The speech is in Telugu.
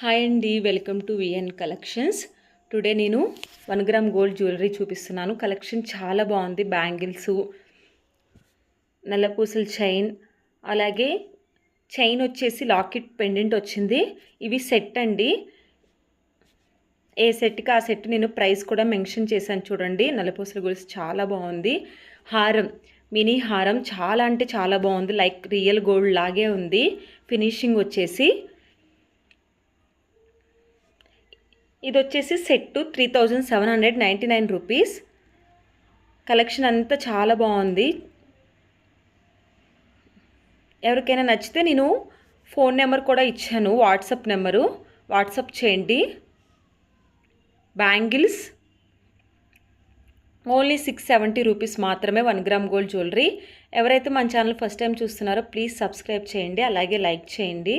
హాయ్ అండి, welcome to VN collections. Today నేను 1 గ్రామ్ గోల్డ్ జ్యువెలరీ చూపిస్తున్నాను. కలెక్షన్ చాలా బాగుంది. బ్యాంగిల్స్, నల్లపూసల చైన్, అలాగే చైన్ వచ్చేసి లాకెట్ పెండెంట్ వచ్చింది. ఇవి సెట్ అండి. ఏ సెట్కి ఆ సెట్ నేను ప్రైస్ కూడా మెన్షన్ చేశాను చూడండి. నల్లపూసల గొలుసు చాలా బాగుంది. హారం, మినీ హారం చాలా అంటే చాలా బాగుంది. లైక్ రియల్ గోల్డ్ లాగే ఉంది. ఫినిషింగ్ వచ్చేసి ఇది వచ్చేసి సెట్ 3799 రూపీస్. కలెక్షన్ అంతా చాలా బాగుంది. ఎవరికైనా నచ్చితే నేను ఫోన్ నెంబర్ కూడా ఇచ్చాను, వాట్సాప్ నెంబరు. వాట్సాప్ చేయండి. బ్యాంగిల్స్ ఓన్లీ 670 రూపీస్ మాత్రమే. 1 గ్రామ్ గోల్డ్ జ్యువెలరీ. ఎవరైతే మన ఛానల్ ఫస్ట్ టైం చూస్తున్నారో ప్లీజ్ సబ్స్క్రైబ్ చేయండి, అలాగే లైక్ చేయండి.